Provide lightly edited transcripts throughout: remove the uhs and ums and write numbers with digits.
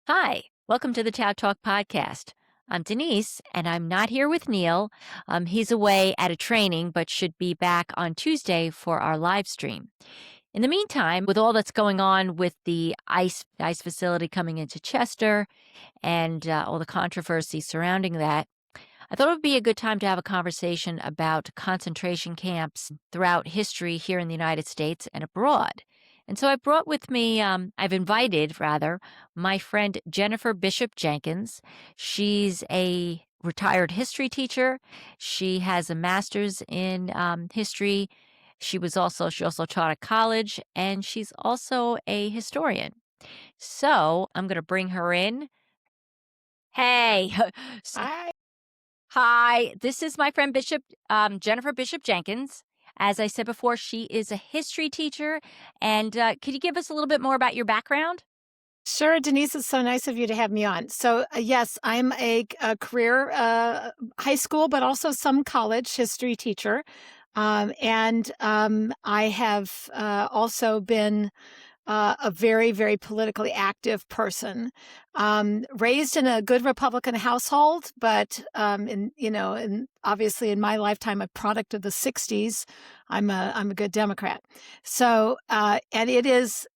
Hi, welcome to the Tao Talk podcast. I'm Denise, and I'm not here with Neil. He's away at a training, but should be back on Tuesday for our live stream. In the meantime, with all that's going on with the ice facility coming into Chester and all the controversy surrounding that, I thought it would be a good time to have a conversation about concentration camps throughout history here in the United States and abroad. And so I brought with me, I've invited rather, my friend Jennifer Bishop Jenkins. She's a retired history teacher. She has a master's in history. She also taught at college, and she's also a historian. So I'm going to bring her in. Hey, I Hi, this is my friend Jennifer Bishop Jenkins. As I said before, she is a history teacher. And could you give us a little bit more about your background? Sure, Denise, it's so nice of you to have me on. So, yes, I'm a career high school, but also some college history teacher. I have also been a very, very politically active person. Raised in a good Republican household, but and obviously in my lifetime, a product of the '60s, I'm a good Democrat. So, and it is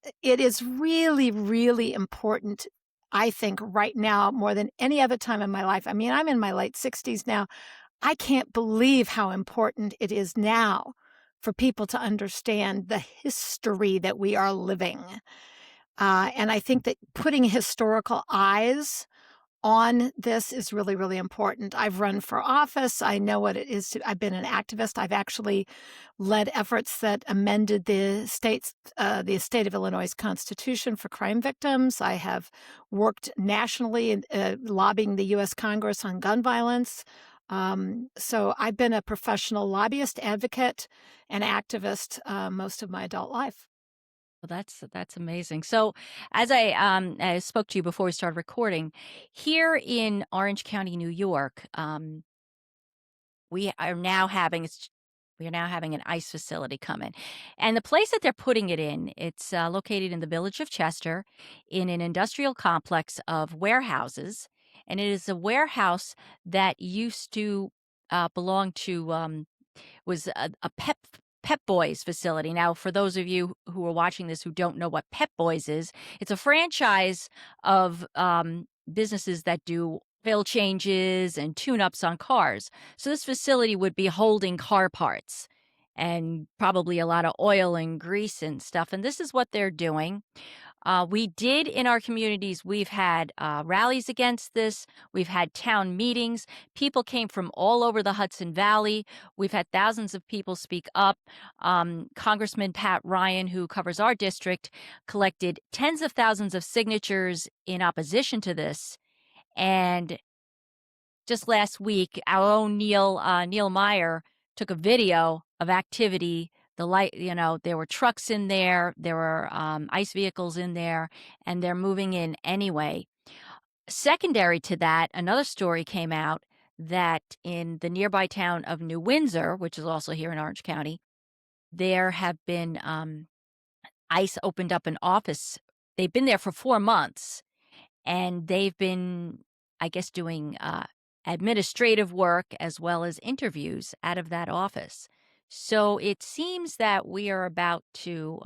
really, really important. I think right now more than any other time in my life. I mean, I'm in my late 60s now. I can't believe how important it is now for people to understand the history that we are living. And I think that putting historical eyes on this is really, really important. I've run for office. I know what it is I've been an activist. I've actually led efforts that amended the state of Illinois' constitution for crime victims. I have worked nationally in lobbying the U.S. Congress on gun violence. So I've been a professional lobbyist, advocate, and activist most of my adult life. Well, that's amazing. So, as I spoke to you before we started recording, here in Orange County, New York, we are now having it's we are now having an ice facility come in. And the place that they're putting it in, it's located in the village of Chester in an industrial complex of warehouses. And it is a warehouse that used to belong to, was a Pep Boys facility. Now, for those of you who are watching this who don't know what Pep Boys is, it's a franchise of businesses that do oil changes and tune-ups on cars. So this facility would be holding car parts and probably a lot of oil and grease and stuff. And this is what they're doing. We did in our communities, we've had rallies against this. We've had town meetings. People came from all over the Hudson Valley. We've had thousands of people speak up. Congressman Pat Ryan, who covers our district, collected tens of thousands of signatures in opposition to this. And just last week, our own Neil Meyer took a video of activity. There were trucks in there, there were ice vehicles in there, and they're moving in anyway. Secondary to that, another story came out that in the nearby town of New Windsor, which is also here in Orange County, there have been ICE opened up an office. They've been there for 4 months, and they've been, I guess, doing administrative work as well as interviews out of that office. So it seems that we are about to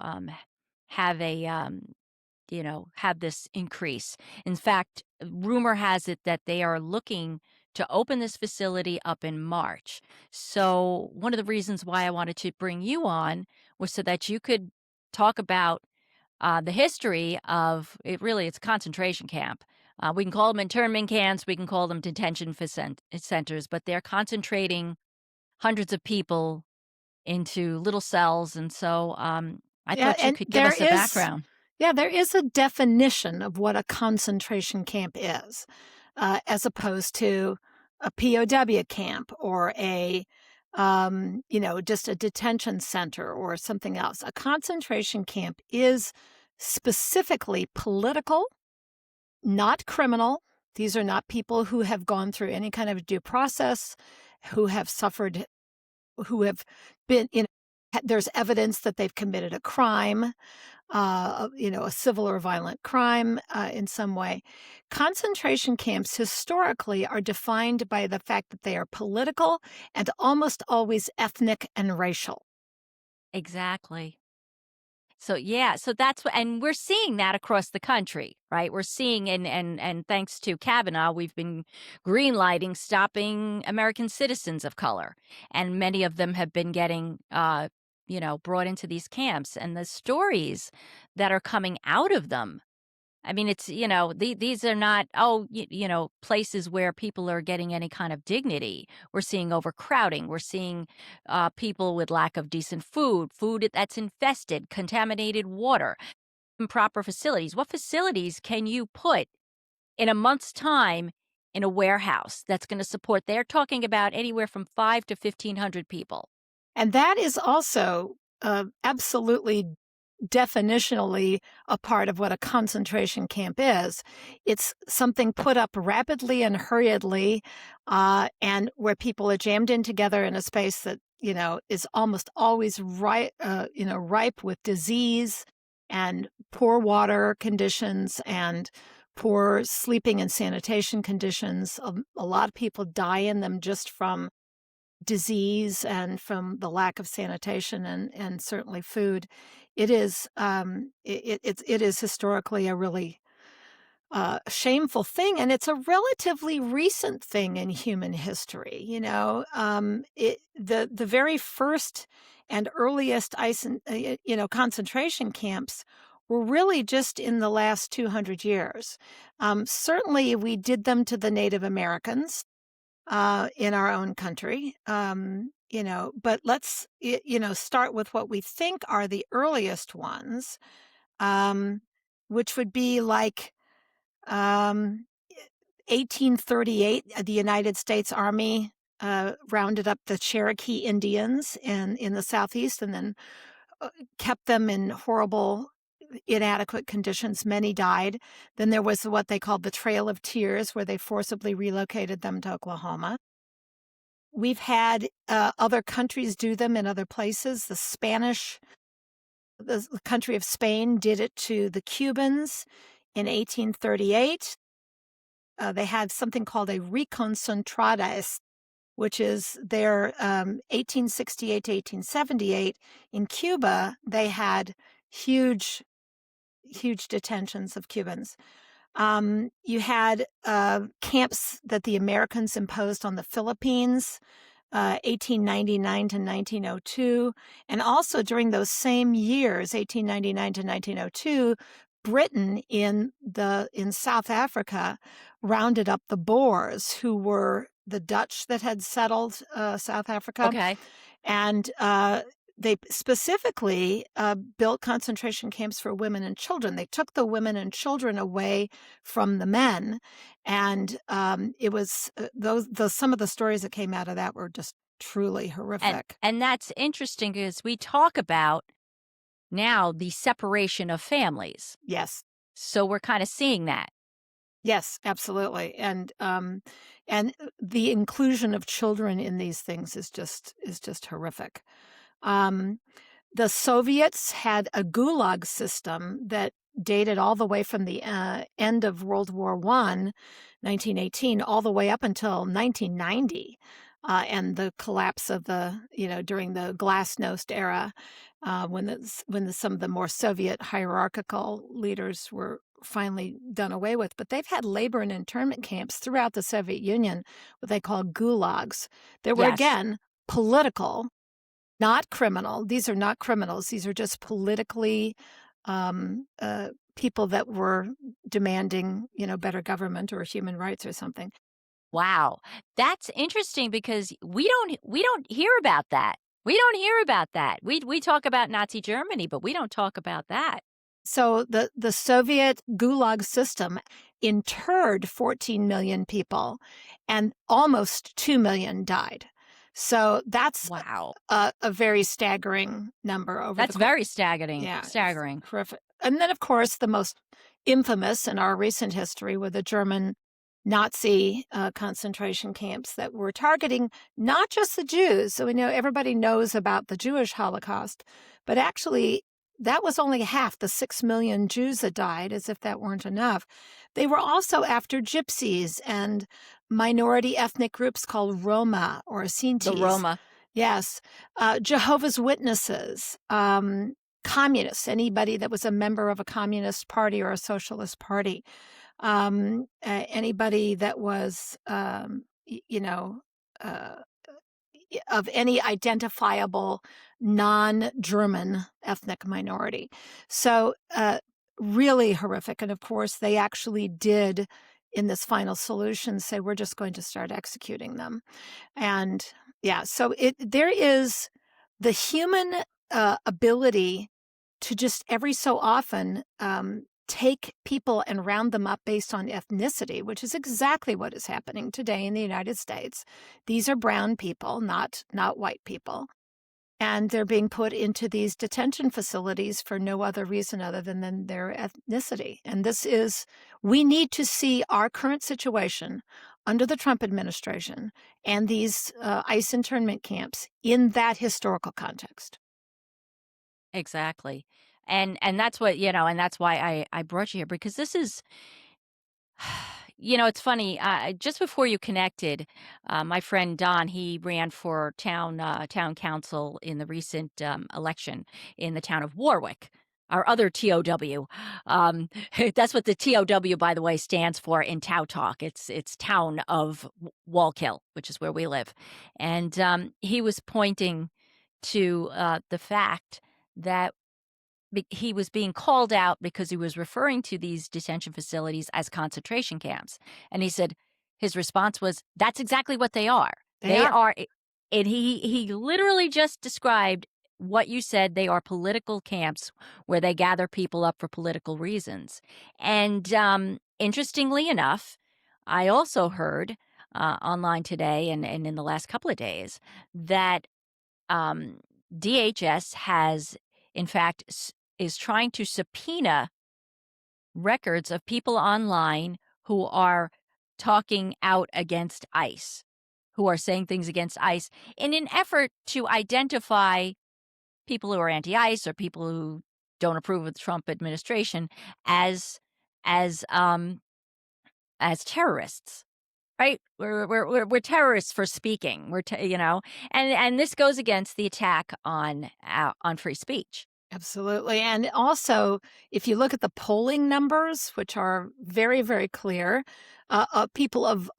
have have this increase. In fact, rumor has it that they are looking to open this facility up in March. So one of the reasons why I wanted to bring you on was so that you could talk about the history of it. Really, it's a concentration camp. We can call them internment camps, we can call them detention centers, but they're concentrating hundreds of people into little cells. And so I Yeah, thought you and could give us a background. there is a definition of what a concentration camp is, as opposed to a POW camp or just a detention center or something else. A concentration camp is specifically political, not criminal. These are not people who have gone through any kind of due process, who have suffered, who have been, there's evidence that they've committed a crime. a civil or violent crime in some way. Concentration camps historically are defined by the fact that they are political and almost always ethnic and racial. Exactly. So yeah, so that's what, and we're seeing that across the country, right? We're seeing, and thanks to Kavanaugh, we've been greenlighting stopping American citizens of color, and many of them have been getting, brought into these camps, and the stories that are coming out of them. I mean, it's, these are not, places where people are getting any kind of dignity. We're seeing overcrowding. We're seeing people with lack of decent food that's infested, contaminated water, improper facilities. What facilities can you put in a month's time in a warehouse that's going to support? They're talking about anywhere from 5 to 1,500 people. And that is also absolutely definitionally a part of what a concentration camp is. It's something put up rapidly and hurriedly, and where people are jammed in together in a space that is almost always ripe with disease and poor water conditions and poor sleeping and sanitation conditions. A lot of people die in them just from disease and from the lack of sanitation and certainly food. It is it is historically a really shameful thing, and it's a relatively recent thing in human history. The very first and earliest concentration camps were really just in the last 200 years. Certainly, we did them to the Native Americans in our own country. But let's start with what we think are the earliest ones, um, which would be like um, 1838. The United States Army rounded up the Cherokee Indians in the Southeast, and then kept them in horrible, inadequate conditions. Many died. Then there was what they called the Trail of Tears, where they forcibly relocated them to Oklahoma. We've had other countries do them in other places. The country of Spain did it to the Cubans in 1838. They had something called a reconcentradas, which is their 1868 to 1878. In Cuba, they had huge, huge detentions of Cubans. You had camps that the Americans imposed on the Philippines, 1899 to 1902. And also during those same years, 1899 to 1902, Britain in South Africa rounded up the Boers, who were the Dutch that had settled South Africa. Okay. And they specifically built concentration camps for women and children. They took the women and children away from the men, and it was some of the stories that came out of that were just truly And horrific. and that's interesting because we talk about now the separation of families. Yes, So we're kind of seeing that. yes, absolutely, and the inclusion of children in these things is just horrific. Um, The Soviets had a gulag system that dated all the way from the end of World War I, 1918, all the way up until 1990, and the collapse of during the Glasnost era, some of the more Soviet hierarchical leaders were finally done away with. But they've had labor and internment camps throughout the Soviet Union, what they call gulags. They were, Yes. again, political, not criminal. These are not criminals. These are just politically people that were demanding, better government or human rights or something. Wow. That's interesting because we don't hear about that. We don't hear about that. We talk about Nazi Germany, but we don't talk about that. So the Soviet Gulag system interred 14 million people, and almost 2 million died. So that's Wow. a very staggering number over the That's course. very staggering. Yeah, it's Staggering. horrific. And then, of course, the most infamous in our recent history were the German Nazi concentration camps that were targeting not just the Jews. So we know everybody knows about the Jewish Holocaust, but actually that was only half the 6 million Jews that died, as if that weren't enough. They were also after gypsies and minority ethnic groups called Roma or The Sintis. Roma. Yes. Jehovah's Witnesses, communists, anybody that was a member of a communist party or a socialist party, anybody that was, uh, of any identifiable non-German ethnic minority. So, really horrific. And of course, they actually did, in this final solution, say, we're just going to start executing them. And yeah, so there is the human ability to just every so often take people and round them up based on ethnicity, which is exactly what is happening today in the United States. These are brown people, not white people. And they're being put into these detention facilities for no other reason other than their ethnicity. And we need to see our current situation under the Trump administration and these ICE internment camps in that historical context. Exactly. And that's what, and that's why I brought you here because this is it's funny, just before you connected, my friend Don, he ran for town council in the recent, election in the town of Warwick, our other TOW. Um, that's what the TOW, by the way, stands for in Tau Talk. It's Town of Wallkill, which is where we live. And, he was pointing to, the fact that he was being called out because he was referring to these detention facilities as concentration camps. And he said his response was, "That's exactly what they are. They They are. are." And he literally just described what you said. They are political camps where they gather people up for political reasons. And interestingly enough, I also heard online today and in the last couple of days that um, DHS has, in fact, is trying to subpoena records of people online who are talking out against ICE, who are saying things against ICE in an effort to identify people who are anti-ICE or people who don't approve of the Trump administration as as um as terrorists. Right? We're terrorists for speaking. And this goes against the attack on free speech. Absolutely. And also, if you look at the polling numbers, which are very, very clear, people of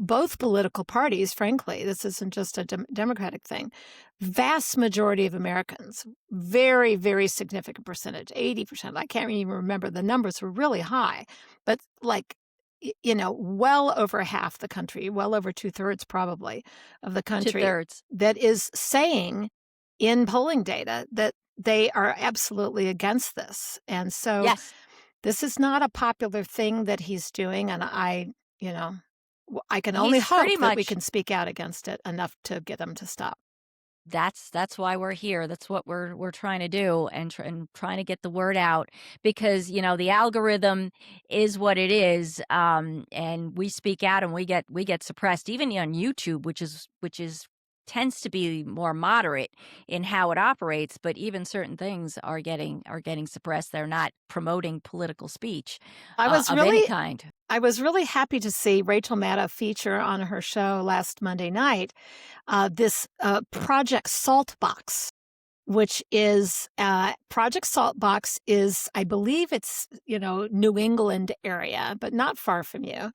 both political parties, frankly, this isn't just a Democratic thing, vast majority of Americans, very, very significant percentage, 80%. I can't even remember. The numbers were really high, but like, well over half the country, well over two-thirds probably of the Two country thirds. that is saying in polling data that they are absolutely against this. And so Yes. this is not a popular thing that he's doing. And you know, I can only He's pretty hope that we much can speak out against it enough to get them to stop. that's why we're here. That's what we're trying to do and trying to get the word out because, the algorithm is what it is. And we speak out and we get suppressed even on YouTube, which is tends to be more moderate in how it operates, but even certain things are getting suppressed. They're not promoting political speech I was of any really kind. I was really happy to see Rachel Maddow feature on her show last Monday night this Project Saltbox, which is Project Saltbox is, I believe it's, New England area, but not far from you.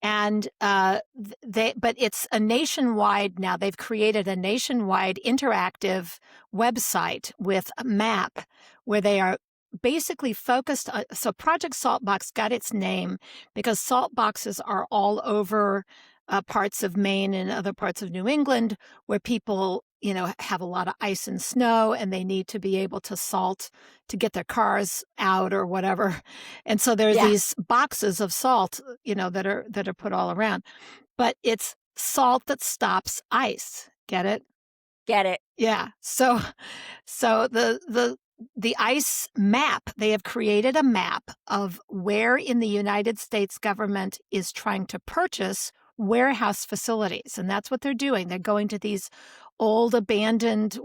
And but it's a nationwide now. They've created a nationwide interactive website with a map where they are basically focused on. So Project Saltbox got its name because salt boxes are all over parts of Maine and other parts of New England where people, have a lot of ice and snow and they need to be able to salt to get their cars out or whatever. And so there's Yeah, these boxes of salt, that are put all around. But it's salt that stops ice. Get it? get it. Yeah. So the ICE map, they have created a map of where in the United States government is trying to purchase warehouse facilities. And that's what they're doing. They're going to these old abandoned,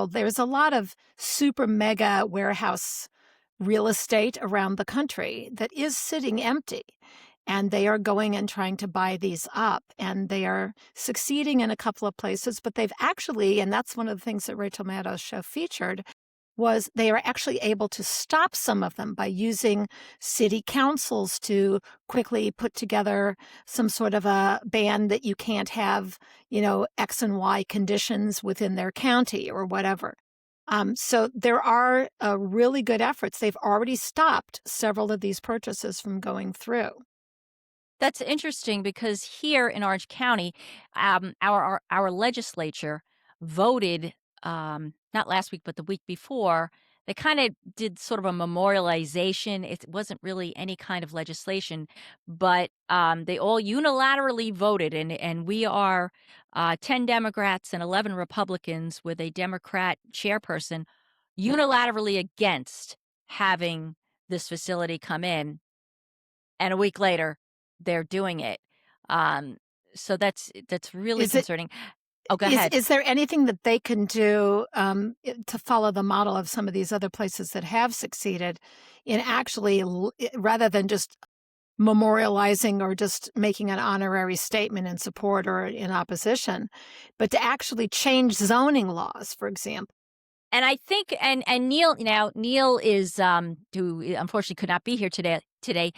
there's a lot of super mega warehouse real estate around the country that is sitting empty. And they are going and trying to buy these up, and they are succeeding in a couple of places, but they've actually, and that's one of the things that Rachel Maddow's show featured, was they are actually able to stop some of them by using city councils to quickly put together some sort of a ban that you can't have, X and Y conditions within their county or whatever. So there are really good efforts. They've already stopped several of these purchases from going through. That's interesting because here in Orange County, our legislature voted, not last week, but the week before. They kind of did sort of a memorialization. It wasn't really any kind of legislation, but they all unilaterally voted, and we are 10 Democrats and 11 Republicans with a Democrat chairperson unilaterally against having this facility come in, and a week later, they're doing it. Um, so that's really Is it concerning. Oh, go is ahead. is there anything that they can do to follow the model of some of these other places that have succeeded in actually, rather than just memorializing or just making an honorary statement in support or in opposition, but to actually change zoning laws, for example? And I think and Neil is, who unfortunately could not be here today.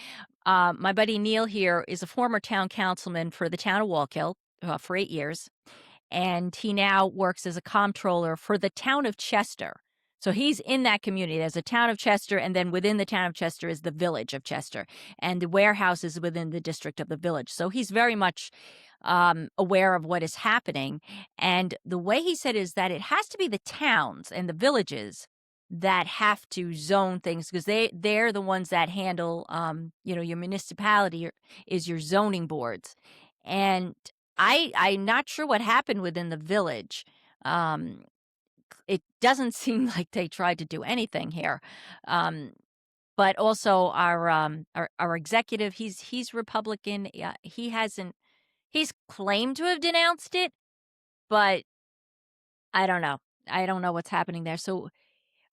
My buddy Neil here is a former town councilman for the town of Wallkill, for 8 years. And he now works as a comptroller for the town of Chester. So he's in that community. There's a town of Chester, and then within the town of Chester is the village of Chester, and the warehouse is within the district of the village. So he's very much aware of what is happening. And the way he said is that it has to be the towns and the villages that have to zone things because they're the ones that handle your municipality is your zoning boards. And I'm not sure what happened within the village. Um, it doesn't seem like they tried to do anything here. Um, but also our executive, he's Republican. Yeah, he's claimed to have denounced it, but I don't know. I don't know what's happening there. So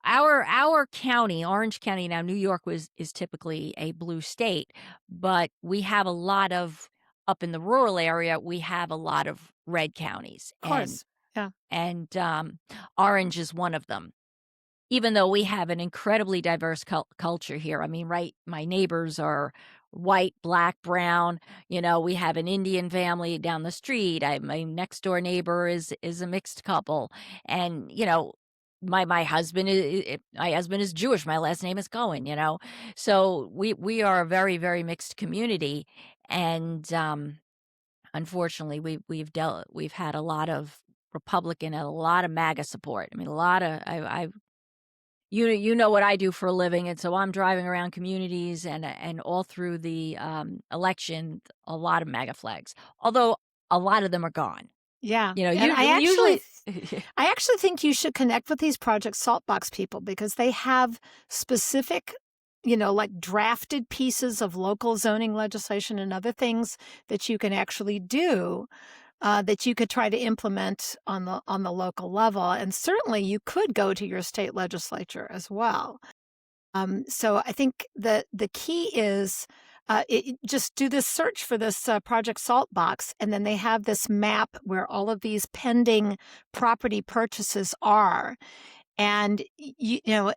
our county, Orange County, now New York is typically a blue state, but we have a lot of up in the rural area, we have a lot of red counties, Of course. Yeah. and Orange is one of them. Even though we have an incredibly diverse culture here. I mean, right, my neighbors are white, black, brown. We have an Indian family down the street. My next door neighbor is a mixed couple, and my husband is Jewish. My last name is Cohen. So we are a very very mixed community, and unfortunately we've had a lot of Republican and a lot of MAGA support. I mean, a lot of I you know what I do for a living, and so I'm driving around communities and all through the, election, a lot of MAGA flags, although a lot of them are gone. Yeah. And You usually I actually think you should connect with these Project Saltbox people because they have specific, like drafted pieces of local zoning legislation and other things that you can actually do, that you could try to implement on the local level. And certainly you could go to your state legislature as well. So I think the key is, just do this search for this Project Salt Box, and then they have this map where all of these pending property purchases are, and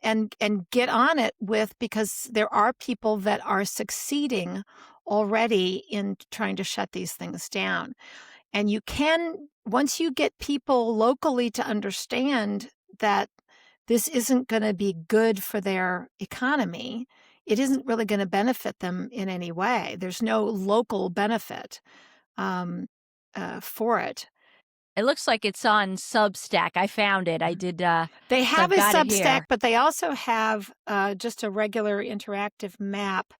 and get on it with, because there are people that are succeeding already in trying to shut these things down. And you can, once you get people locally to understand that this isn't going to be good for their economy, it isn't really going to benefit them in any way. There's no local benefit um, for it. it looks like it's on Substack. I found it. I did, They so have I've a got it Substack, here. but they also have just a regular interactive map.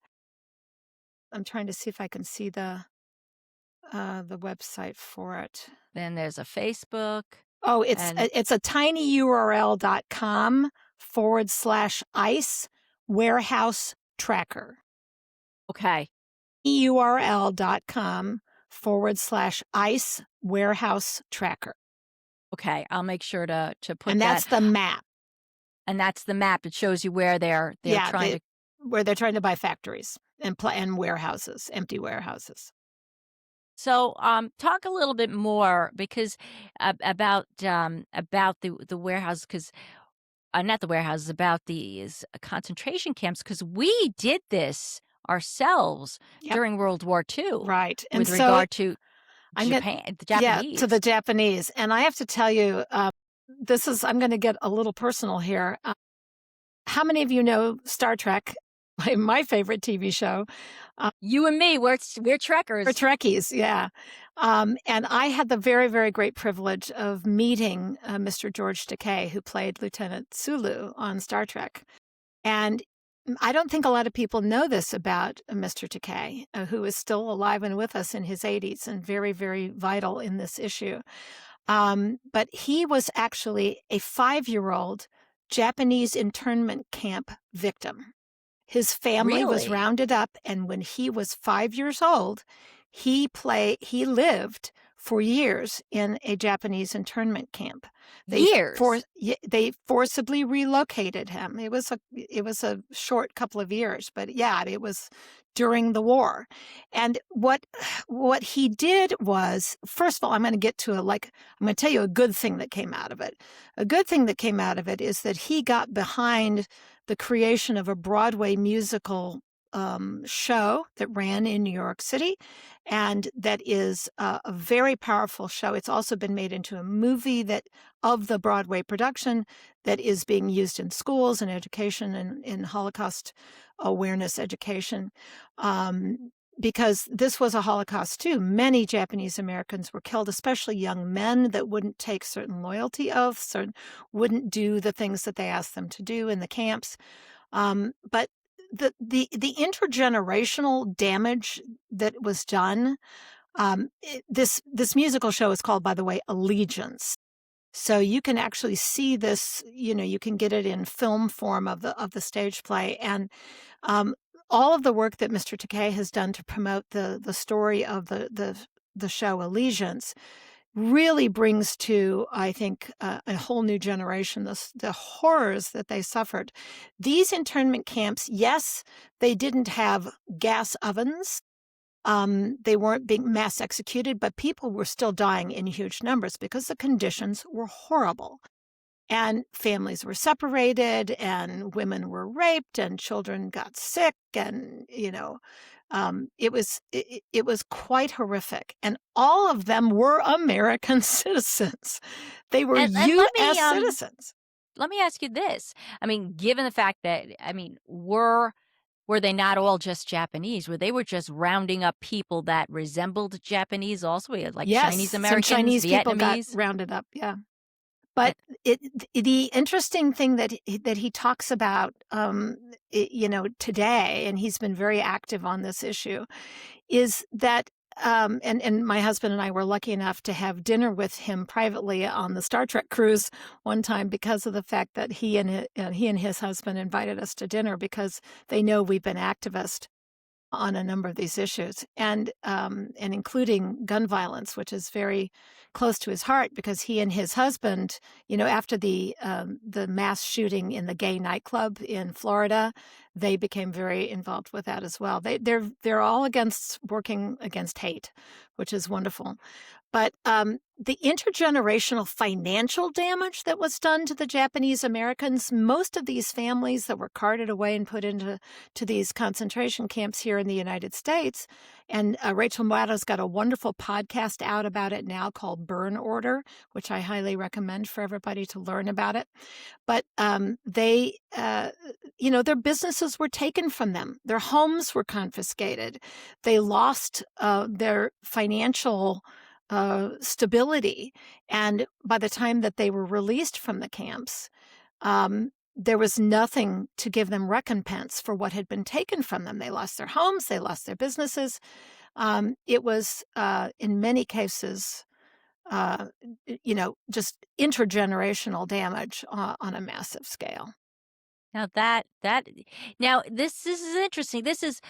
I'm trying to see if I can see the website for it. Then there's a Facebook, Oh, and it's a tinyurl.com/ice warehouse tracker. okay. url.com/ice warehouse tracker. Okay, I'll make sure to put And that, that's the map. and that's the map that shows you where they're Yeah, trying the to. where they're trying to buy factories and warehouses, empty warehouses. So, talk a little bit more because about the warehouse, because not the warehouses, about these concentration camps, because we did this ourselves Yep, during World War II right, and with so regard to I'm gonna Japan, the yeah, to the Japanese. Japanese, and I have to tell you, this is I'm gonna get a little personal here. How many of you know Star Trek, my favorite TV show? You and me, we're We're trekkers. Trekkies, yeah. And I had the very, very great privilege of meeting Mr. George Takei, who played Lieutenant Sulu on Star Trek. And I don't think a lot of people know this about Mr. Takei, who is still alive and with us in his 80s and very, very vital in this issue. But he was actually a 5-year-old Japanese internment camp victim. His family was Really? rounded up, and when he was 5 years old, he lived for years in a Japanese internment camp. Years. They forcibly relocated him. It was a short couple of years, but yeah, it was during the war. And what he did was, first of all, I'm gonna tell you a good thing that came out of it. A good thing that came out of it is that he got behind the creation of a Broadway musical show that ran in New York City, and that is a very powerful show. It's also been made into a movie that of the Broadway production that is being used in schools and education and in Holocaust awareness education. Because this was a Holocaust too. Many Japanese Americans were killed, especially young men that wouldn't take certain loyalty oaths or wouldn't do the things that they asked them to do in the camps. But the intergenerational damage that was done. This musical show is called, by the way, Allegiance. So you can actually see this. You can get it in film form of the stage play, and um, all of the work that Mr. Takei has done to promote the story of the show Allegiance really brings to, I think, a whole new generation the horrors that they suffered. These internment camps, yes, they didn't have gas ovens. They weren't being mass executed, but people were still dying in huge numbers because the conditions were horrible. And families were separated, and women were raped, and children got sick, and it was quite horrific. And all of them were American citizens. They were And U.S. citizens. let me ask you this. I mean, given the fact that, I mean, were they not all just Japanese? Were they were just rounding up people that resembled Japanese also? We had, like, Chinese Yes, some Americans, Chinese people got Vietnamese? rounded up. Yeah. Uh, But the interesting thing that he talks about, today, and he's been very active on this issue, is that, and my husband and I were lucky enough to have dinner with him privately on the Star Trek cruise one time because of the fact that he and his husband invited us to dinner because they know we've been activists on a number of these issues, and including gun violence, which is very close to his heart because he and his husband, after the mass shooting in the gay nightclub in Florida, they became very involved with that as well. They're all against working against hate, which is wonderful. But the intergenerational financial damage that was done to the Japanese Americans, most of these families that were carted away and put into these concentration camps here in the United States, and Rachel Maddow's got a wonderful podcast out about it now called Burn Order, which I highly recommend for everybody to learn about it. But their businesses were taken from them. Their homes were confiscated. They lost their financial stability. And by the time that they were released from the camps, there was nothing to give them recompense for what had been taken from them. They lost their homes, they lost their businesses. It was, in many cases, uh, just intergenerational damage on a massive scale. Now that now this is interesting. This is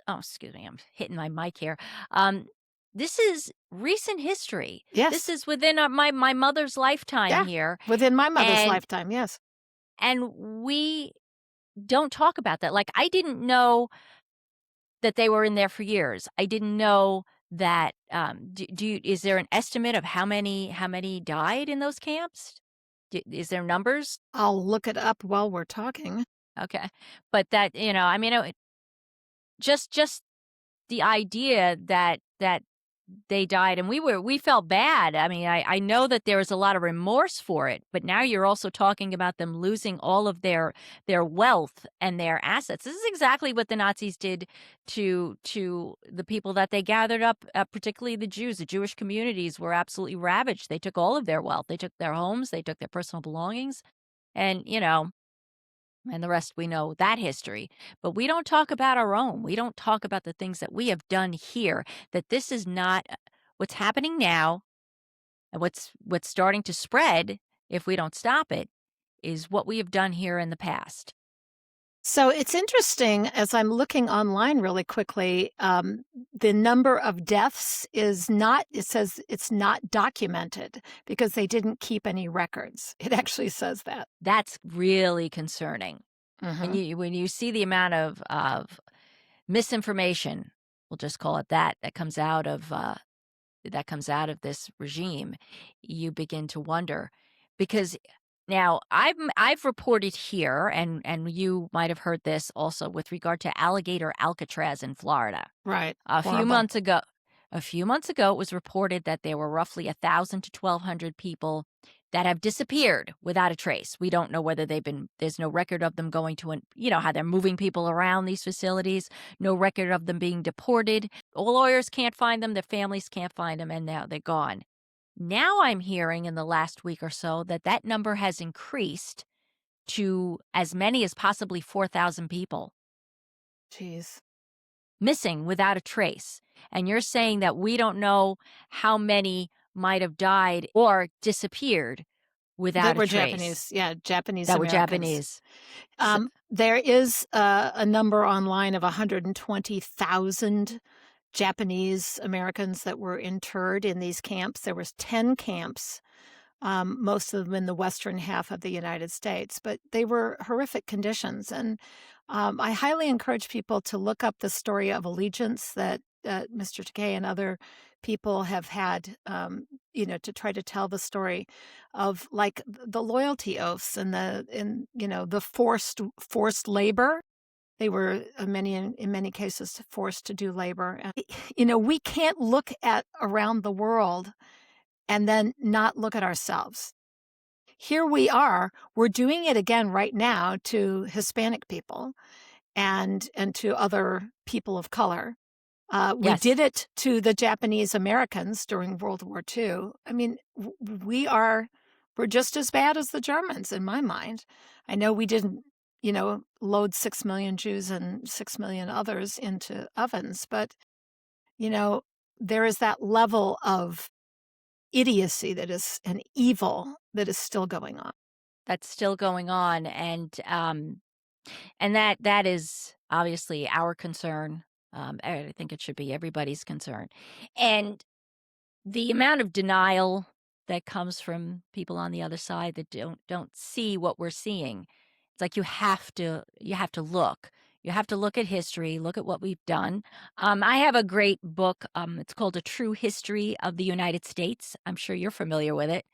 oh, excuse me, I'm hitting my mic here. Um, this is recent history. This Yes. is within, my mother's lifetime Yeah. here, Within my mother's and lifetime, yes. we don't talk about that. Like, I didn't know that they were in there for years. I didn't know that, do you is there an estimate of how many died in those camps? Is there numbers? I'll look it up while we're talking. Okay. But that, I mean, just the idea that they died, and we felt bad. I mean, I know that there was a lot of remorse for it, but now you're also talking about them losing all of their wealth and their assets. This is exactly what the Nazis did to the people that they gathered up, particularly the Jews. The Jewish communities were absolutely ravaged. They took all of their wealth. They took their homes, they took their personal belongings, and, and the rest, we know that history. But we don't talk about our own. We don't talk about the things that we have done here, that this is not what's happening now, and what's starting to spread if we don't stop it is what we have done here in the past. So it's interesting as I'm looking online really quickly, the number of deaths is not, it says it's not documented because they didn't keep any records. It actually says that. That's really concerning. When Hmm. you see the amount of misinformation, we'll just call it that, that comes out of this regime, you begin to wonder, because now I've reported here, and you might have heard this also with regard to alligator Alcatraz in Florida. Right. A few Horrible. months ago, it was reported that there were roughly 1,000 to 1,200 people that have disappeared without a trace. We don't know whether there's no record of them going to, how they're moving people around these facilities, no record of them being deported. All lawyers can't find them, their families can't find them, and now they're gone. Now I'm hearing in the last week or so that that number has increased to as many as possibly 4,000 people Jeez. missing without a trace. And you're saying that we don't know how many might have died or disappeared That without a were trace Japanese. Yeah, Japanese that were Americans. Japanese. S There is a number online of 120,000 Japanese Americans that were interred in these camps. There was 10 camps, most of them in the western half of the United States, but they were horrific conditions. And I highly encourage people to look up the story of allegiance that Mr. Takei and other people have had, to try to tell the story of like the loyalty oaths and the forced labor. They were in many cases forced to do labor. And, we can't look at around the world and then not look at ourselves. Here we are, we're doing it again right now to Hispanic people and to other people of color. We Yes, did it to the Japanese Americans during World War II. I mean, we're just as bad as the Germans in my mind. I know we didn't, load 6 million Jews and 6 million others into ovens, but, you know, there is that level of idiocy that is an evil that is still going on. that's still going on, and that is obviously our concern. I think it should be everybody's concern. And the amount of denial that comes from people on the other side that don't see what we're seeing. It's like you have to look. You have to look at history, look at what we've done. I have a great book. It's called A True History of the United States. I'm sure you're familiar with it.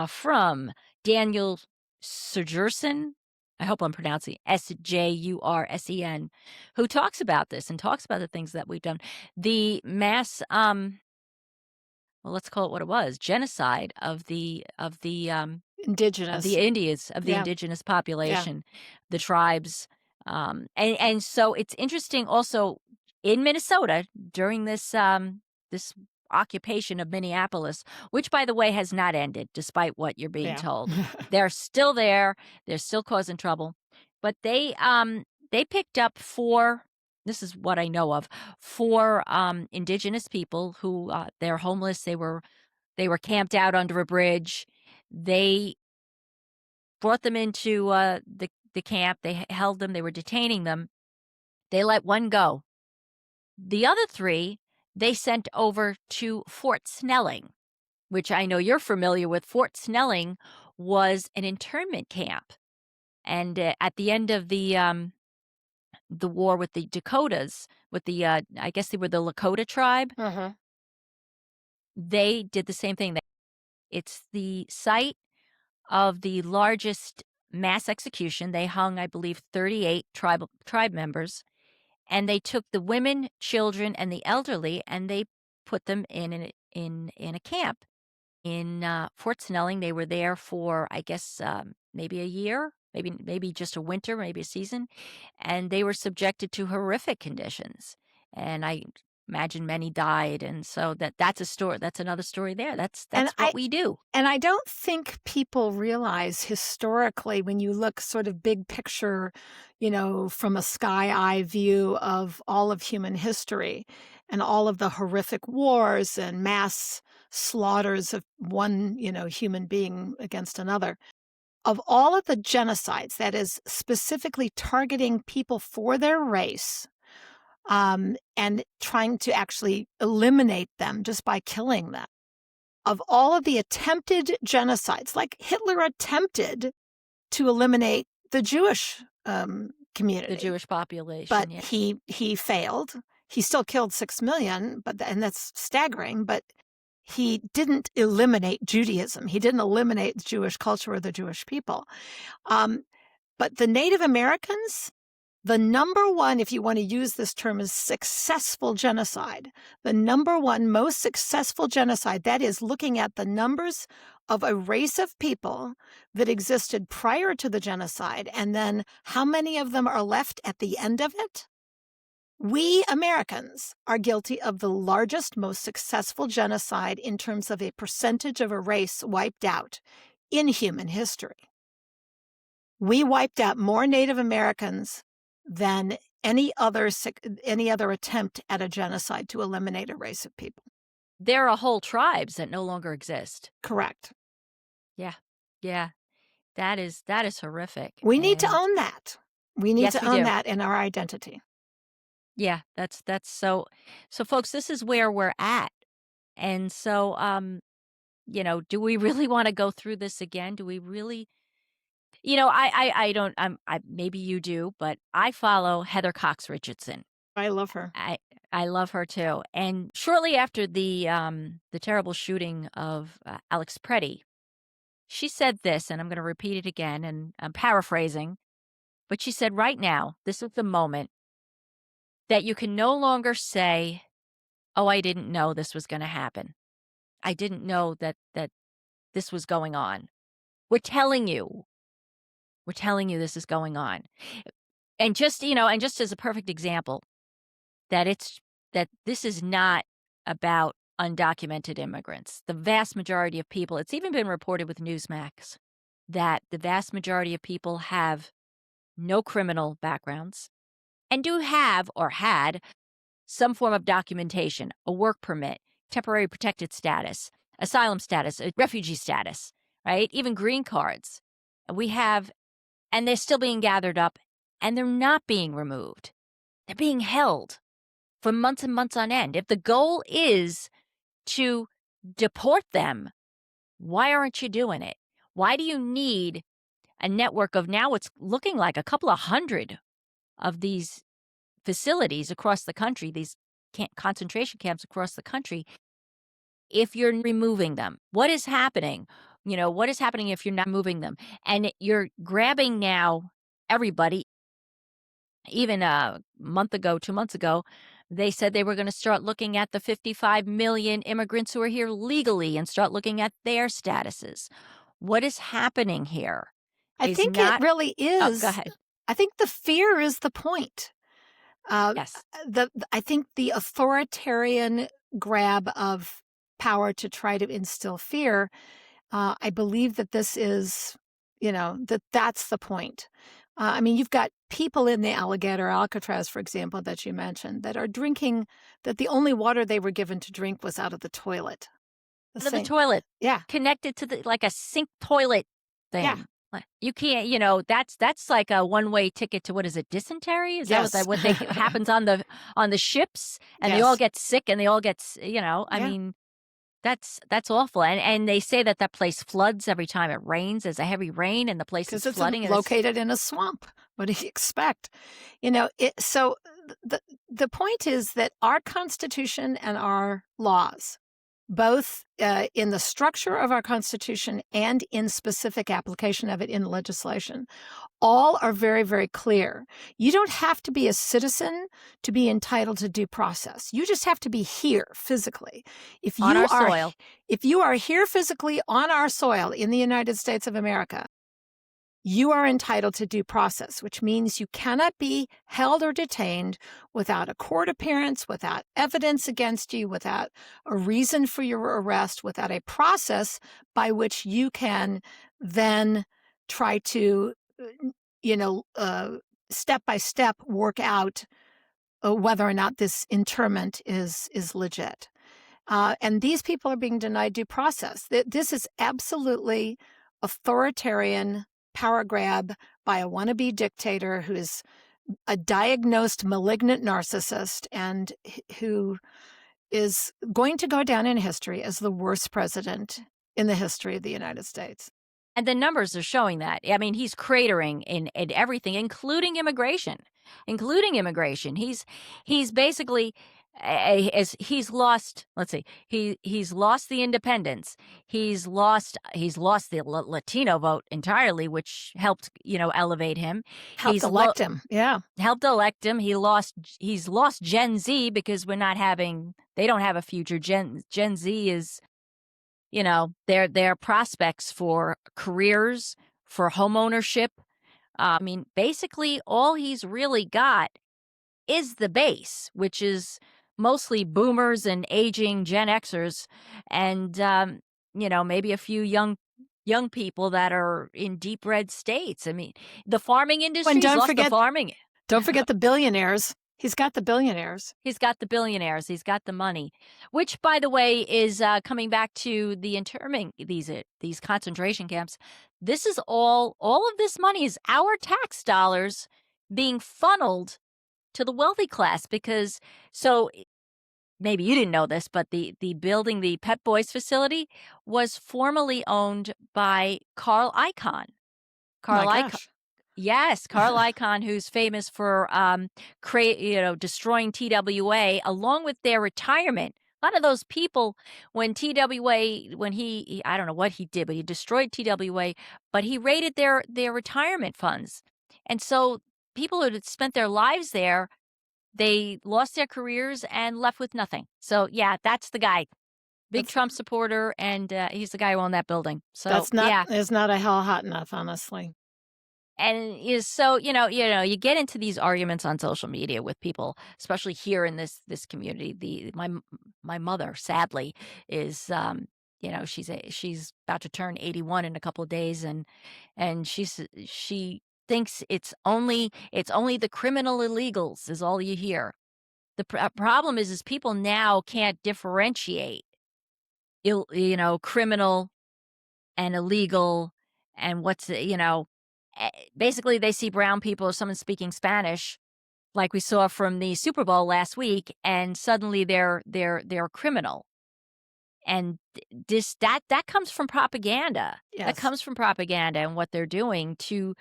From Daniel Surgerson. I hope I'm pronouncing Sjursen, who talks about this and talks about the things that we've done. The mass well, let's call it what it was, genocide of the Indigenous. Indians, of the Yeah, indigenous yeah. population, the tribes, and so it's interesting also in Minnesota during this occupation of Minneapolis, which, by the way, has not ended despite what you're being Yeah. told. They're still there, they're still causing trouble, but they picked up 4, this is what I know of, 4, indigenous people who, they're homeless, they were camped out under a bridge. They brought them into, the camp, they held them, they were detaining them. They let one go. The other 3, they sent over to Fort Snelling, which I know you're familiar with. Fort Snelling was an internment camp, and, at the end of the war with the Dakotas, with I guess they were the Lakota tribe, Mhm. they did the same thing. It's the site of the largest mass execution. They hung, I believe, 38 tribe members, and they took the women, children, and the elderly, and they put them in a camp in, Fort Snelling. They were there for, I guess, maybe a year, maybe just a winter, maybe a season, and they were subjected to horrific conditions, and I imagine many died, and so that's another story there. And That's what we do. I don't think people realize historically when you look sort of big picture, from a sky eye view of all of human history and all of the horrific wars and mass slaughters of one, human being against another. Of all of the genocides that is specifically targeting people for their race, and trying to actually eliminate them just by killing them, of all of the attempted genocides, like Hitler attempted to eliminate the Jewish The community, Jewish but population, yeah. he failed. He still killed 6 million, and that's staggering. But he didn't eliminate Judaism. He didn't eliminate the Jewish culture or the Jewish people. Um, but the Native Americans, the number one, if you want to use this term, is successful genocide. The number one most successful genocide, that is looking at the numbers of a race of people that existed prior to the genocide, and then how many of them are left at the end of it. We Americans are guilty of the largest, most successful genocide in terms of a percentage of a race wiped out in human history. We wiped out more Native Americans than any other attempt at a genocide to eliminate a race of people. There are whole tribes that no longer exist. Correct. Yeah. Yeah. That is horrific, We need to and own that. We need yes, to we own do. that in our identity. Yeah, that's so folks, this is where we're at, and so, do we really wanna go through this again? Do we really I don't I maybe you do, but I follow Heather Cox Richardson. I love her. I love her too, and shortly after the terrible shooting of, Alex Preddy, she said this, and I'm gonna repeat it again, and I'm paraphrasing, but she said, "Right now, this is the moment that you can no longer say, 'Oh, I didn't know this was gonna happen. I didn't know that this was going on.' We're telling you. We're telling you this is going on." And just as a perfect example, that it's that this is not about undocumented immigrants. The vast majority of people, it's even been reported with Newsmax, that the vast majority of people have no criminal backgrounds and do have or had some form of documentation, a work permit, temporary protected status, asylum status, a refugee status, right? Even green cards. We have, and they're still being gathered up and they're not being removed. They're being held for months and months on end. If the goal is to deport them, why aren't you doing it? Why do you need a network of, now it's looking like a couple of hundred of these facilities across the country, these concentration camps across the country, if you're removing them? What is happening? What is happening if you're not moving them? And you're grabbing now everybody. Even a month ago, 2 months ago, they said they were going to start looking at the 55 million immigrants who are here legally and start looking at their statuses. What is happening here I is think it not. really Oh, go is. ahead. I think the fear is the point. Yes. I think the authoritarian grab of power to try to instill fear, I believe that this is, that's the point. I mean, you've got people in the alligator Alcatraz, for example, that you mentioned, that are drinking, that the only water they were given to drink was out of the toilet. The Out of the same. toilet, Yeah. connected to like a sink toilet Yeah. thing. You can't, that's like a one-way ticket to what is it, dysentery? Is that Yes. what they happens on the ships, and they all Yes. get sick and they all get, I Yeah. mean, that's awful, and they say that that place floods every time it rains. There's a heavy rain and the place is Because it's flooding, and it's located in a swamp. What do you expect? You know, so the point is that our Constitution and our laws, both in the structure of our Constitution and in specific application of it in legislation, all are very, very clear. You don't have to be a citizen to be entitled to due process. You just have to be here physically. If on you our are soil. if you are here physically on our soil in the United States of America, you are entitled to due process, which means you cannot be held or detained without a court appearance, without evidence against you, without a reason for your arrest, without a process by which you can then try to, you know, step by step work out whether or not this interment is legit. And these people are being denied due process. This is absolutely authoritarian power grab by a wannabe dictator who is a diagnosed malignant narcissist and who is going to go down in history as the worst president in the history of the United States. And the numbers are showing that. I mean, he's cratering in everything, including immigration, He's basically as he's lost. Let's see, he's lost the independents. He's lost the Latino vote entirely, which helped elevate him. Helped He's elect him. Yeah. helped elect him. He's lost Gen Z because they don't have a future. Gen Z is their prospects for careers, for homeownership. I mean, basically, all he's really got is the base, which is mostly boomers and aging Gen Xers, and maybe a few young people that are in deep red states. I mean, the farming And industry's lost the farming. don't forget the billionaires. He's got the billionaires. He's got the billionaires. He's got the money, which, by the way, is coming back to the internment, these concentration camps. This is all of this money is our tax dollars being funneled to the wealthy class because maybe you didn't know this, but the building, the Pet Boys facility, was formerly owned by Carl Icahn. My Carl Icahn. gosh. Yes, Carl Icahn, who's famous for destroying TWA, along with their retirement. A lot of those people, when TWA, when I don't know what he did, but he destroyed TWA, but he raided their retirement funds, and so people who had spent their lives there, they lost their careers and left with nothing. So yeah, that's the guy, big That's Trump supporter, and he's the guy who owned that building. So that's not yeah, is not a hell hot enough, honestly. and is so you get into these arguments on social media with people, especially here in this community. My mother, sadly, is she's about to turn 81 in a couple of days, and she thinks it's only the criminal illegals is all you hear. The problem is people now can't differentiate criminal and illegal, and basically they see brown people or someone speaking Spanish, like we saw from the Super Bowl last week, and suddenly they're criminal. And that comes from propaganda. That Yes. comes from propaganda and what they're doing to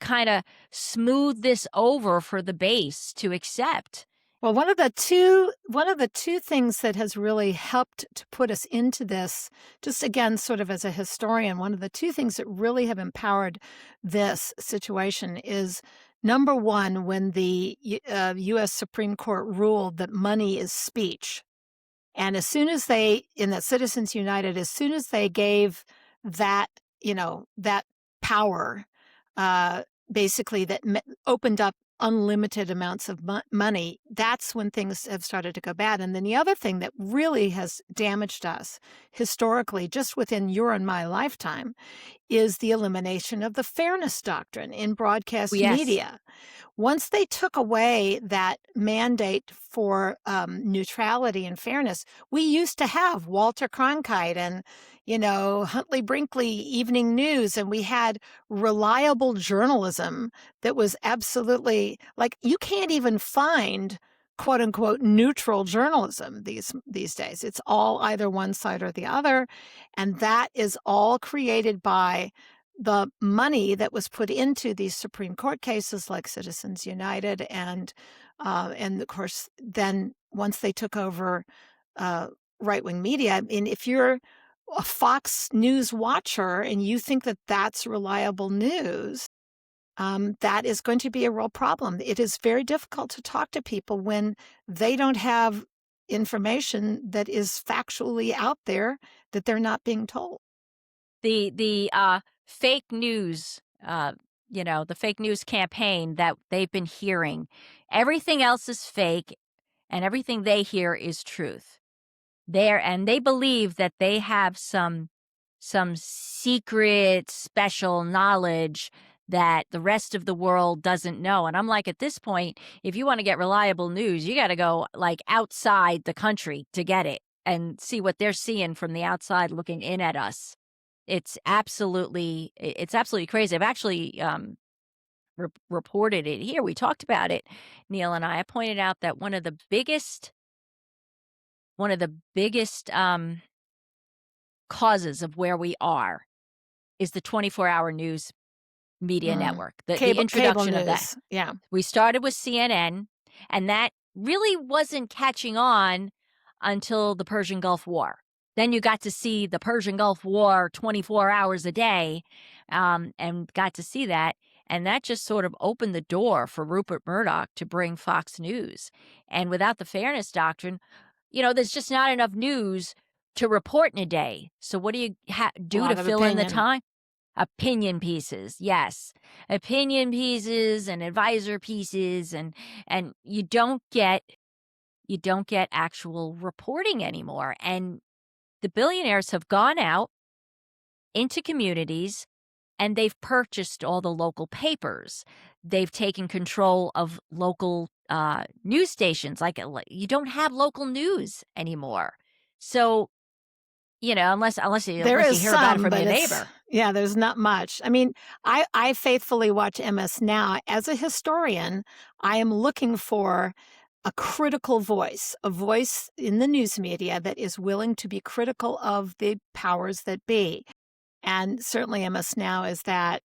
kind of smooth this over for the base to accept. Well, one of the two things that has really helped to put us into this, just again, sort of as a historian, one of the two things that really have empowered this situation is number one, when the U.S. Supreme Court ruled that money is speech. And as soon as in that Citizens United, as soon as they gave that, that power, basically that opened up unlimited amounts of money, that's when things have started to go bad. And then the other thing that really has damaged us historically, just within your and my lifetime, is the elimination of the fairness doctrine in Oh, broadcast yes. media. Once they took away that mandate for neutrality and fairness, we used to have Walter Cronkite and, Huntley Brinkley Evening News, and we had reliable journalism that was absolutely like you can't even find quote unquote neutral journalism these days. It's all either one side or the other, and that is all created by the money that was put into these Supreme Court cases like Citizens United and of course then once they took over uh, right-wing media. I mean, if you're a Fox News watcher and you think that that's reliable news, that is going to be a real problem. It is very difficult to talk to people when they don't have information that is factually out there that they're not being told. The fake news, the fake news campaign that they've been hearing, everything else is fake and everything they hear is truth. They believe that they have some secret special knowledge that the rest of the world doesn't know. And I'm like, at this point, if you want to get reliable news, you got to go like outside the country to get it and see what they're seeing from the outside looking in at us. It's absolutely crazy. I've actually reported it here. We talked about it, Neil and I. I pointed out that one of the biggest causes of where we are is the 24-hour news media Mm. network, the Cable introduction of that. news. Yeah. We started with CNN, and that really wasn't catching on until the Persian Gulf War. Then you got to see the Persian Gulf War 24 hours a day, and got to see that. And that just sort of opened the door for Rupert Murdoch to bring Fox News. And without the fairness doctrine, there's just not enough news to report in a day. So what do you A do to lot of fill in the opinion. time? Opinion pieces, yes. Opinion pieces and advisor pieces, and you don't get actual reporting anymore. And the billionaires have gone out into communities and they've purchased all the local papers. They've taken control of local news stations. You don't have local news anymore. So, unless you There unless is you hear about it some, from but your it's neighbor. yeah, there's not much. I mean, I faithfully watch MS Now. As a historian, I am looking for a critical voice, a voice in the news media that is willing to be critical of the powers that be. And certainly MS Now is that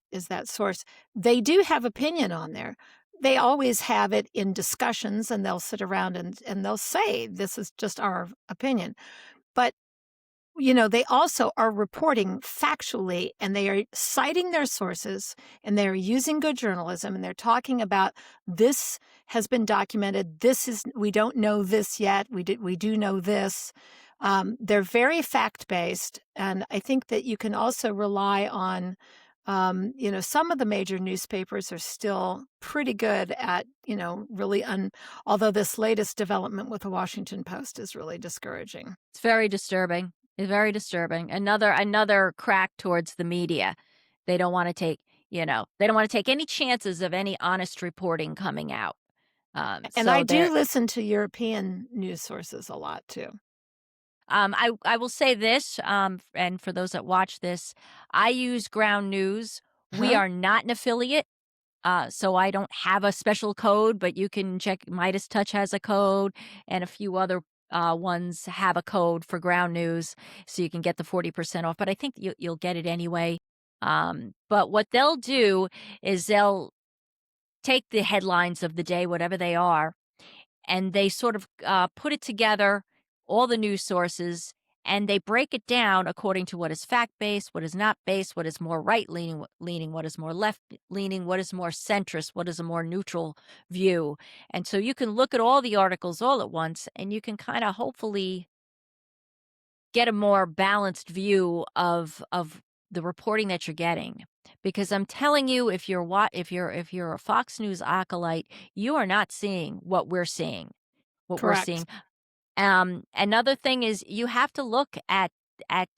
source. They do have opinion on there. They always have it in discussions and they'll sit around and they'll say, this is just our opinion. But they also are reporting factually and they are citing their sources and they're using good journalism and they're talking about this has been documented. We don't know this yet. We do know this. They're very fact based. And I think that you can also rely on, some of the major newspapers are still pretty good at, although this latest development with the Washington Post is really discouraging. It's very disturbing. It's very disturbing. Another crack towards the media. They don't want to take any chances of any honest reporting coming out. And I So do they're listen to European news sources a lot too. I will say this, and for those that watch this, I use Ground News. We Huh? are not an affiliate. So I don't have a special code, but you can check. Midas Touch has a code, and a few other ones have a code for Ground News, so you can get the 40% off. But I think you'll get it anyway. But what they'll do is they'll take the headlines of the day, whatever they are, and they sort of put it together, all the news sources, and they break it down according to what is fact based, what is not based, what is more right leaning, what is more left leaning, what is more centrist, what is a more neutral view. And so you can look at all the articles all at once, and you can kind of hopefully get a more balanced view of the reporting that you're getting. Because I'm telling you, if you're a Fox News acolyte, you are not seeing what we're seeing. What we're Correct. seeing. Another thing is you have to look at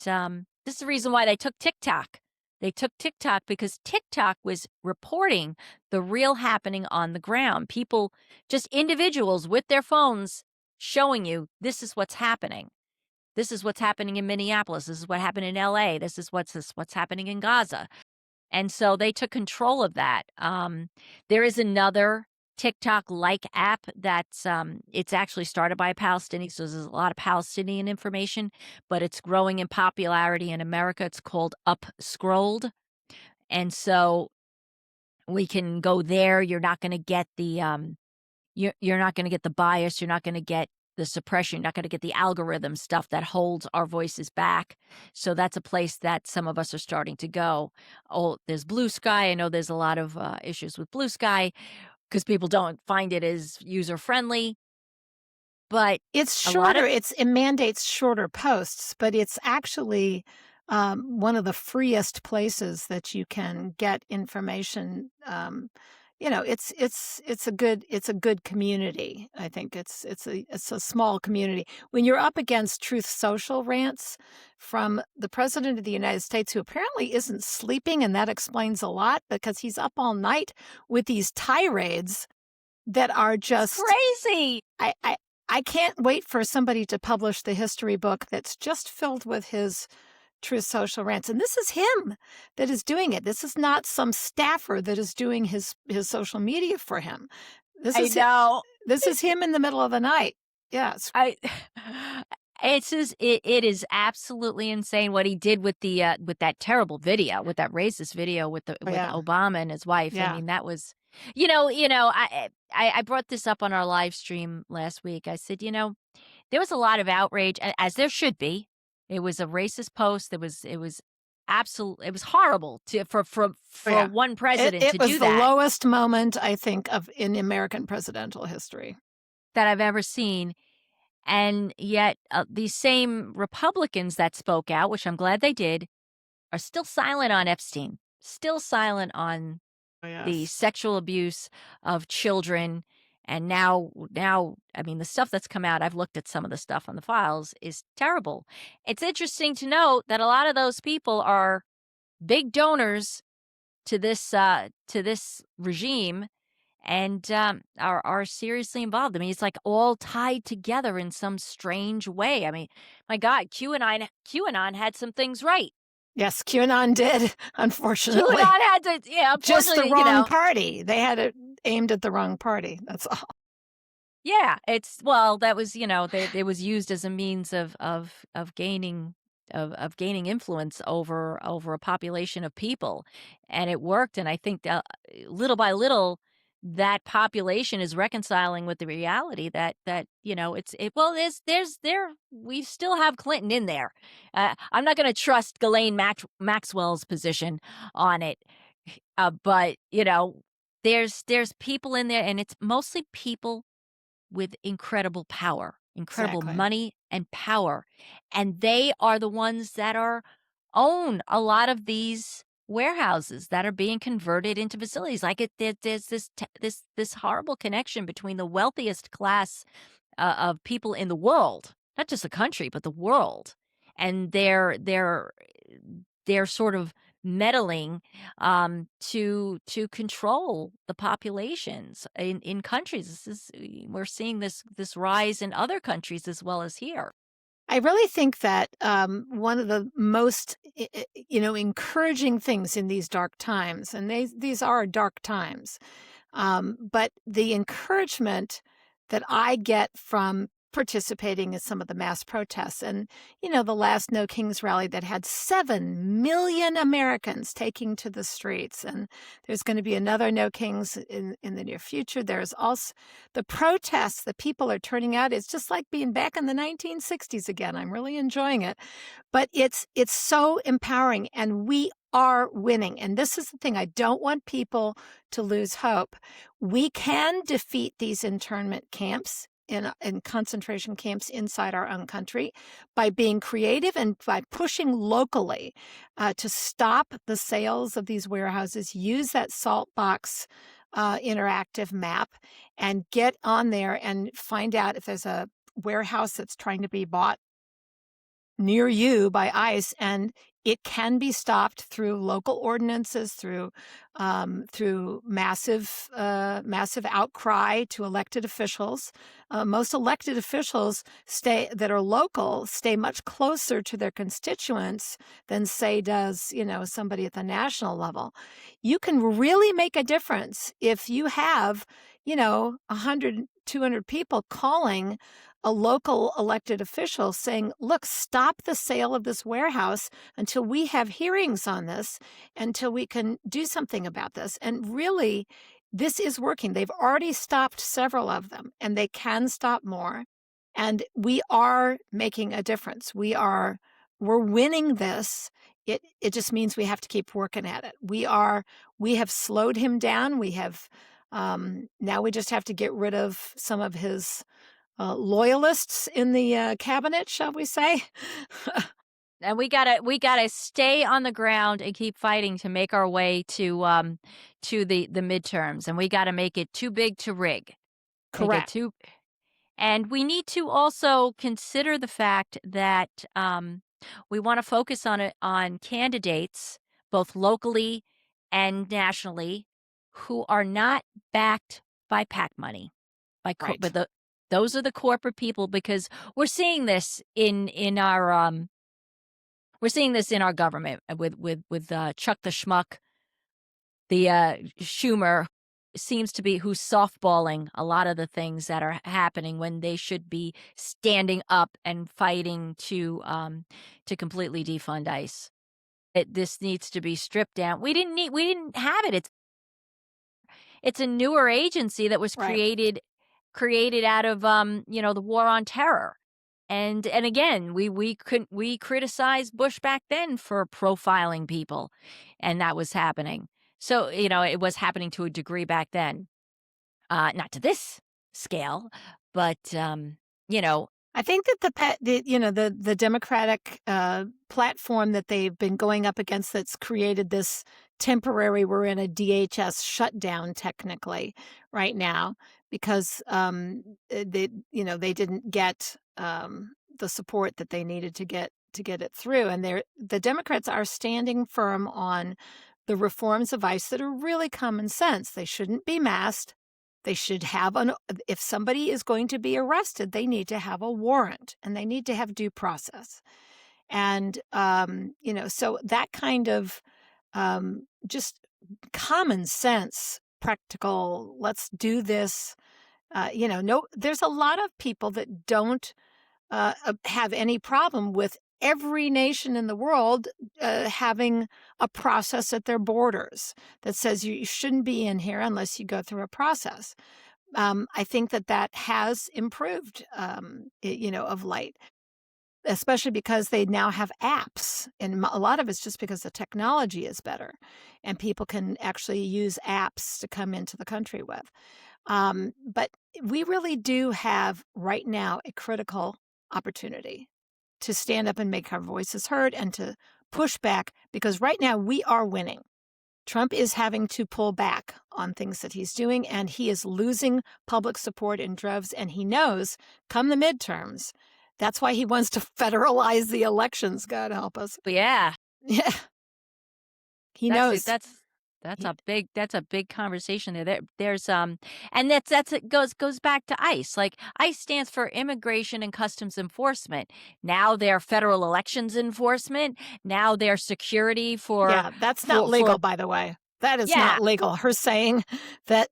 this is the reason why they took TikTok. They took TikTok because TikTok was reporting the real happening on the ground. People, just individuals with their phones showing you this is what's happening. This is what's happening in Minneapolis. This is what happened in LA. This is what's happening in Gaza. And so they took control of that. There is another TikTok-like app that's, it's actually started by a Palestinian, so there's a lot of Palestinian information, but it's growing in popularity in America. It's called Up Scrolled, and so we can go there. You're not gonna get the, you're not gonna get the bias, you're not gonna get the suppression, you're not gonna get the algorithm stuff that holds our voices back. So that's a place that some of us are starting to go. Oh, there's Blue Sky. I know there's a lot of issues with Blue Sky because people don't find it as user friendly, but It's a lot shorter, of it mandates shorter posts, but it's actually, one of the freest places that you can get information. It's a good community. I think it's a small community. When you're up against Truth Social rants from the president of the United States, who apparently isn't sleeping, and that explains a lot because he's up all night with these tirades that are it's just crazy. I I I can't wait for somebody to publish the history book that's just filled with his Truth Social rants, and this is him that is doing it. This is not some staffer that is doing his social media for him. This I is hi know. this is him in the middle of the night. Yes. I it's just it is absolutely insane what he did with that terrible video, with that racist video Oh, with yeah. Obama and his wife. I Yeah. mean, that was I brought this up on our live stream last week. I said, there was a lot of outrage, as there should be. It was a racist post. It was absolute. It was horrible to Oh, for yeah. one It president it to was do the that lowest moment, I think, of in American presidential history. that I've ever seen. And yet, these same Republicans that spoke out, which I'm glad they did, are still silent on Epstein, still silent on Oh, the yes. sexual abuse of children. And now, I mean, the stuff that's come out, I've looked at some of the stuff on the files, is terrible. It's interesting to note that a lot of those people are big donors to this regime and are seriously involved. I mean, it's like all tied together in some strange way. I mean, my God, QAnon had some things right. Yes, QAnon did, unfortunately. QAnon had to, yeah, Just the unfortunately, wrong party. They had it aimed at the wrong party, that's all. yeah, it's well, that was, it was used as a means of gaining of gaining influence over a population of people, and it worked. And I think that little by little, that population is reconciling with the reality that well, there's there we still have Clinton in there. I'm not going to trust Ghislaine Maxwell's position on it, but there's people in there, and it's mostly people with incredible power, incredible Exactly. money and power. And they are the ones that own a lot of these warehouses that are being converted into facilities. Like there's this horrible connection between the wealthiest class of people in the world, not just the country, but the world, and they're sort of meddling to control the populations in countries. We're seeing this rise in other countries as well as here. I really think that, one of the most, encouraging things in these dark times, and these are dark times, but the encouragement that I get from participating in some of the mass protests and, the last No Kings rally that had 7 million Americans taking to the streets. And there's going to be another No Kings in the near future. There's also the protests that people are turning out. It's just like being back in the 1960s again. I'm really enjoying it. But it's so empowering, and we are winning. And this is the thing, I don't want people to lose hope. We can defeat these internment camps in concentration camps inside our own country by being creative and by pushing locally to stop the sales of these warehouses, use that salt box interactive map, and get on there and find out if there's a warehouse that's trying to be bought near you by ICE, and It can be stopped through local ordinances, through massive outcry to elected officials. Most elected officials stay that are local stay much closer to their constituents than, say, does somebody at the national level. You can really make a difference if you have 100, 200 people calling a local elected official saying, look, stop the sale of this warehouse until we have hearings on this, until we can do something about this. And really, this is working. They've already stopped several of them, and they can stop more. And we are making a difference. We're winning this. It just means we have to keep working at it. We have slowed him down. Now we just have to get rid of some of his loyalists in the cabinet, shall we say? And we gotta stay on the ground and keep fighting to make our way to the midterms, and we gotta make it too big to rig. Make it Correct. too And we need to also consider the fact that we want to focus on candidates, both locally and nationally, who are not backed by PAC money. Right. But those are the corporate people, because we're seeing this in our government with Chuck the Schmuck, the Schumer seems to be who's softballing a lot of the things that are happening when they should be standing up and fighting to completely defund ICE. This needs to be stripped down. We didn't have it. It's a newer agency that was Right. created out of the war on terror. And again, we criticized Bush back then for profiling people, and that was happening. So, it was happening to a degree back then. Not to this scale, but you know, I think that the Democratic platform that they've been going up against that's created this temporary, we're in a DHS shutdown technically right now because they didn't get the support that they needed to get it through, and the Democrats are standing firm on the reforms of ICE that are really common sense. They shouldn't be masked. They should have if somebody is going to be arrested, they need to have a warrant and they need to have due process. And, so that kind of just common sense, practical, let's do this. No, there's a lot of people that don't have any problem with every nation in the world having a process at their borders that says you shouldn't be in here unless you go through a process. I think that has improved, of late, especially because they now have apps. And a lot of it's just because the technology is better and people can actually use apps to come into the country with. But we really do have right now a critical opportunity to stand up and make our voices heard and to push back because right now we are winning. Trump is having to pull back on things that he's doing, and he is losing public support in droves. And he knows come the midterms, that's why he wants to federalize the elections. God help us. but yeah, Yeah, he that's it. knows. That's He, a big conversation there. There's and it goes back to ICE. Like, ICE stands for Immigration and Customs Enforcement. Now they're Federal Elections Enforcement. Now they're security yeah, that's not for legal, by the way. That is yeah. not legal. Her saying that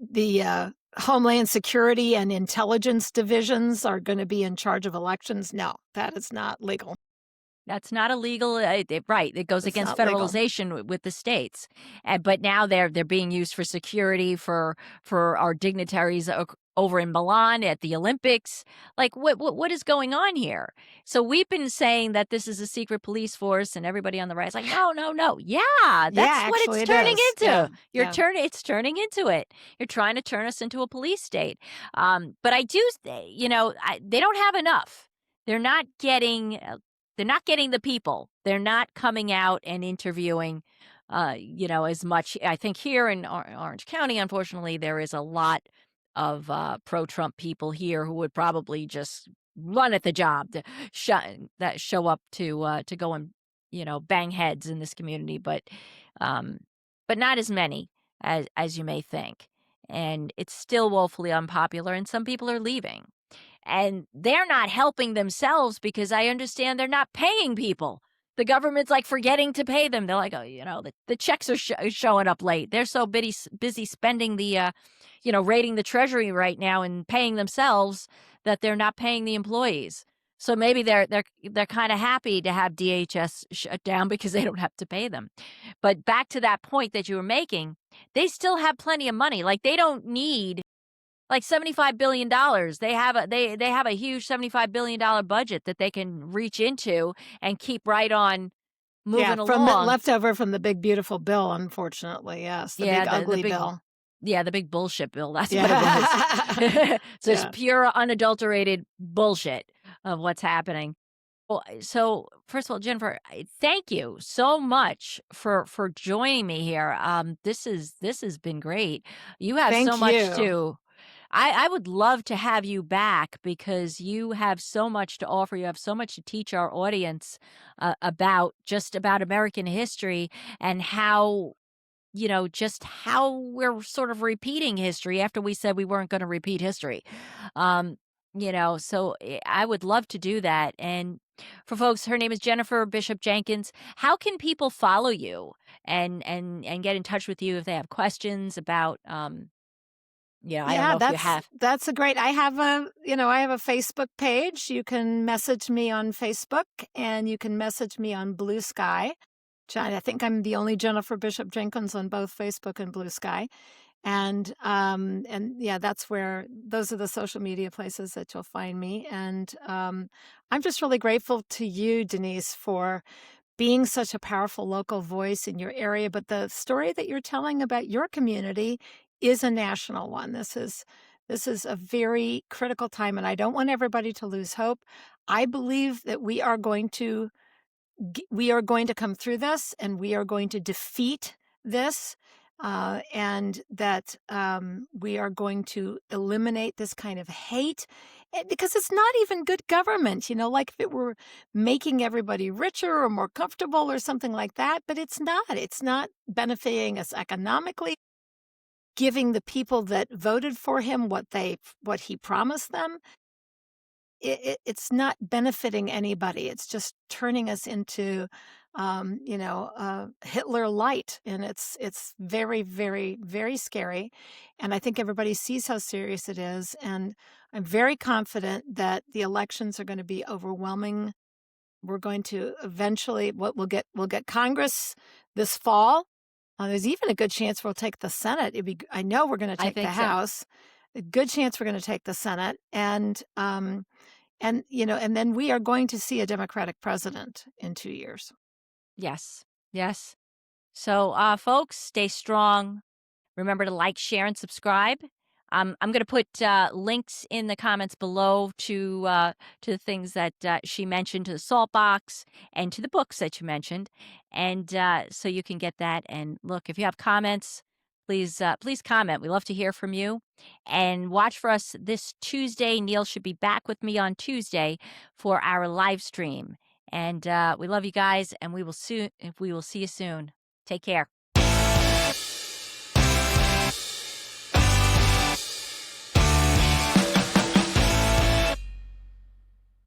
the Homeland Security and Intelligence divisions are going to be in charge of elections. No, that is not legal. That's not illegal, right, it goes It's against not legal. federalization with the states, but now they're being used for security for our dignitaries over in Milan at the Olympics. Like, what is going on here? So we've been saying that this is a secret police force, and everybody on the right is like, "No, no, no." Yeah, Yeah, that's what actually it's it turning is. Yeah, into. yeah. It's turning into it. You're trying to turn us into a police state. But I do say, they don't have enough. They're not getting they're not getting the people. They're not coming out and interviewing, as much. I think here in Orange County, unfortunately, there is a lot of pro-Trump people here who would probably just run at the job that show up to go and, bang heads in this community, um, but not as many as you may think. And it's still woefully unpopular, and some people are leaving. And they're not helping themselves because I understand they're not paying people. The government's like forgetting to pay them. They're like, oh, the checks are showing up late. They're so busy spending raiding the treasury right now and paying themselves that they're not paying the employees. So maybe they're kind of happy to have DHS shut down because they don't have to pay them. But back to that point that you were making, they still have plenty of money. Like they don't need like $75 billion. They have a huge $75 billion budget that they can reach into and keep right on Yeah, moving from the along. leftover from the big beautiful bill, unfortunately, yes, the Yeah, big the ugly big bill. yeah, the big bullshit bill, that's what it was. Yeah. So it's Yeah. pure unadulterated bullshit of what's happening. Well, so first of all, Jennifer, thank you so much for joining me here. This has been great. You have so Thank much you. to I would love to have you back because you have so much to offer. You have so much to teach our audience about American history and how, just how we're sort of repeating history after we said we weren't going to repeat history. Um, so I would love to do that. And for folks, her name is Jennifer Bishop Jenkins. How can people follow you and get in touch with you if they have questions about I don't Yeah, know if you have. that's a great I have a Facebook page. You can message me on Facebook, and you can message me on Blue Sky. I think I'm the only Jennifer Bishop Jenkins on both Facebook and Blue Sky. And yeah, those are the social media places that you'll find me. And I'm just really grateful to you, Denise, for being such a powerful local voice in your area. But the story that you're telling about your community is a national one. This is a very critical time, and I don't want everybody to lose hope. I believe that we are going to come through this, and we are going to defeat this, and that we are going to eliminate this kind of hate, because it's not even good government. Like if it were making everybody richer or more comfortable or something like that, but it's not benefiting us economically, giving the people that voted for him what he promised them. It's not benefiting anybody. It's just turning us into, Hitler light, and it's very, very, very scary. And I think everybody sees how serious it is. And I'm very confident that the elections are going to be overwhelming. We're going to eventually, we'll get Congress this fall. There's even a good chance we'll take the Senate. I know we're going to I take the think so. House. A good chance we're going to take the Senate, and then we are going to see a Democratic president in 2 years. Yes. Yes. So folks, stay strong. Remember to like, share, and subscribe. I'm going to put links in the comments below to the things that she mentioned, to the salt box and to the books that you mentioned, and so you can get that. And look, if you have comments, please comment. We love to hear from you. And watch for us this Tuesday. Neil should be back with me on Tuesday for our live stream. And we love you guys, and we will see you soon. Take care.